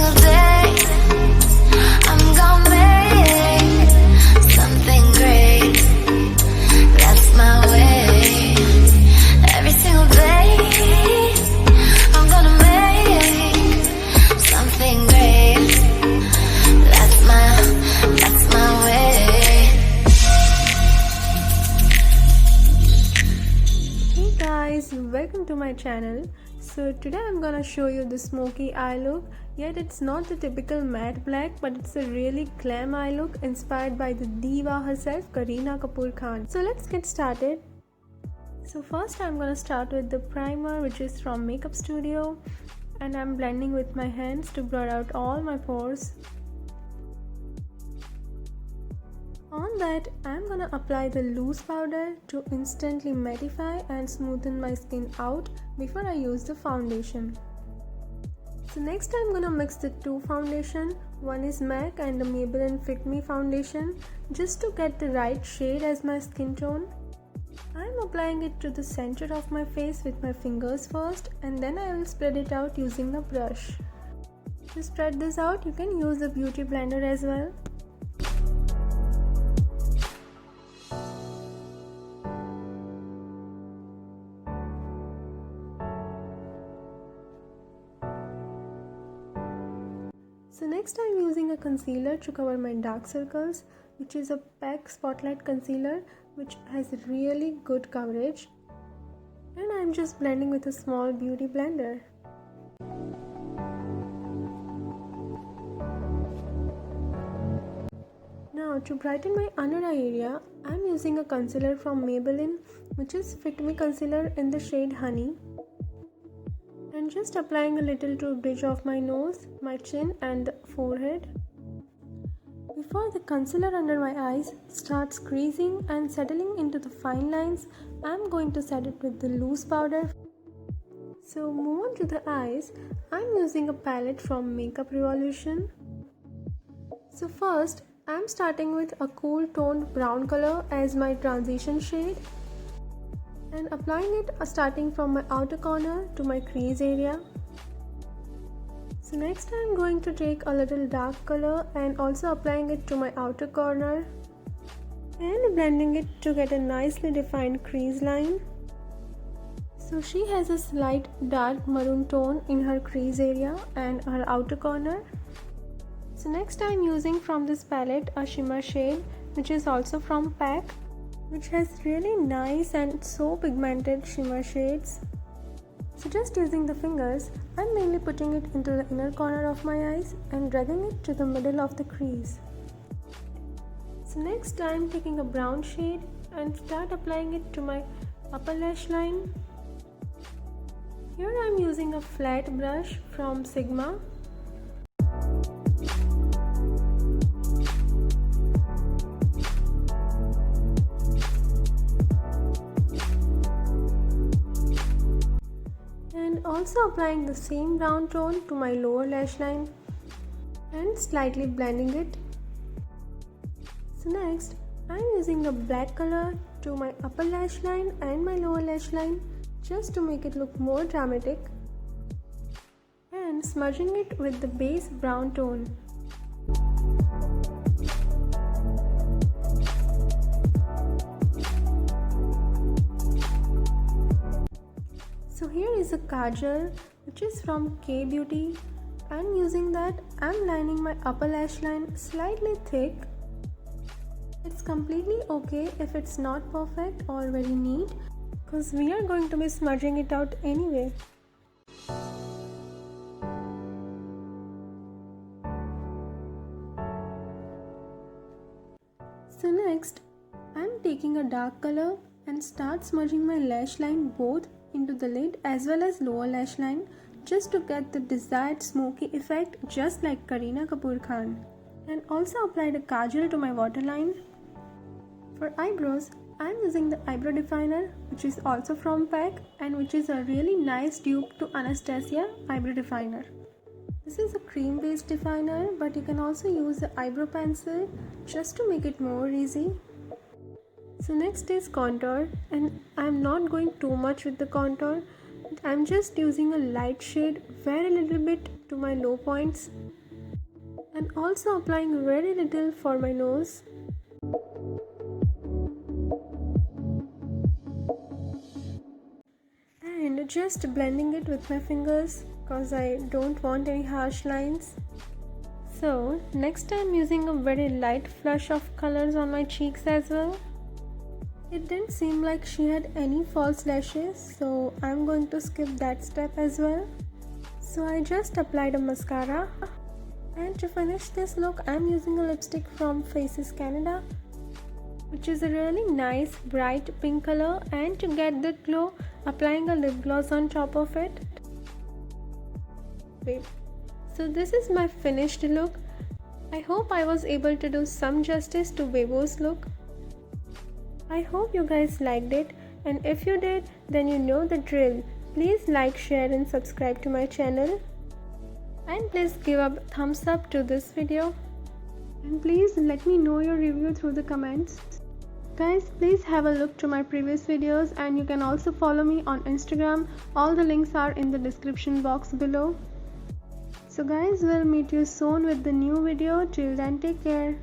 single day I'm gonna make something great. That's my way. Every single day I'm gonna make something great. That's my way. Hey guys, welcome to my channel. So today I'm gonna show you the smoky eye look. Yet it's not the typical matte black, but it's a really glam eye look inspired by the diva herself, Kareena Kapoor Khan. So let's get started. So first I'm gonna start with the primer, which is from Makeup Studio, and I'm blending with my hands to blur out all my pores. On that, I'm gonna apply the loose powder to instantly mattify and smoothen my skin out before I use the foundation. So next I'm gonna mix the two foundation. One is MAC and the Maybelline Fit Me foundation, just to get the right shade as my skin tone. I'm applying it to the center of my face with my fingers first, and then I will spread it out using a brush. To spread this out, you can use a beauty blender as well. So next I'm using a concealer to cover my dark circles, which is a PAC Spotlight Concealer, which has really good coverage. And I'm just blending with a small beauty blender. Now to brighten my under eye area, I'm using a concealer from Maybelline, which is Fit Me Concealer in the shade Honey. And just applying a little to the bridge of my nose, my chin and forehead. Before the concealer under my eyes starts creasing and settling into the fine lines, I'm going to set it with the loose powder. So move on to the eyes. I'm using a palette from Makeup Revolution. So first, I'm starting with a cool toned brown color as my transition shade, and applying it starting from my outer corner to my crease area. So next I'm going to take a little dark color and also applying it to my outer corner and blending it to get a nicely defined crease line. So she has a slight dark maroon tone in her crease area and her outer corner. So next I'm using from this palette a shimmer shade, which is also from PAC, which has really nice and so pigmented shimmer shades. So just using the fingers, I'm mainly putting it into the inner corner of my eyes and dragging it to the middle of the crease. So next I'm taking a brown shade and start applying it to my upper lash line. Here I'm using a flat brush from Sigma. Also applying the same brown tone to my lower lash line and slightly blending it. So next, I'm using a black color to my upper lash line and my lower lash line just to make it look more dramatic, and smudging it with the base brown tone. So here is a kajal, which is from K Beauty, and using that I'm lining my upper lash line slightly thick. It's completely okay if it's not perfect or very neat, because we are going to be smudging it out anyway. So next, I'm taking a dark color and start smudging my lash line both into the lid as well as lower lash line, just to get the desired smoky effect just like Kareena Kapoor Khan. And also applied a kajal to my waterline. For eyebrows, I am using the eyebrow definer, which is also from PAC and which is a really nice dupe to Anastasia eyebrow definer. This is a cream based definer, but you can also use the eyebrow pencil just to make it more easy. So next is contour, and I am not going too much with the contour. I am just using a light shade very little bit to my low points and also applying very little for my nose. And just blending it with my fingers because I don't want any harsh lines. So next I'm using a very light flush of colors on my cheeks as well. It didn't seem like she had any false lashes, so I'm going to skip that step as well. So I just applied a mascara, and to finish this look I'm using a lipstick from Faces Canada, which is a really nice bright pink color, and to get the glow applying a lip gloss on top of it. So this is my finished look. I hope I was able to do some justice to Weibo's look. I hope you guys liked it, and if you did, then you know the drill. Please like, share and subscribe to my channel, and please give a thumbs up to this video, and please let me know your review through the comments. Guys, please have a look to my previous videos, and you can also follow me on Instagram. All the links are in the description box below. So guys, we'll meet you soon with the new video. Till then, take care.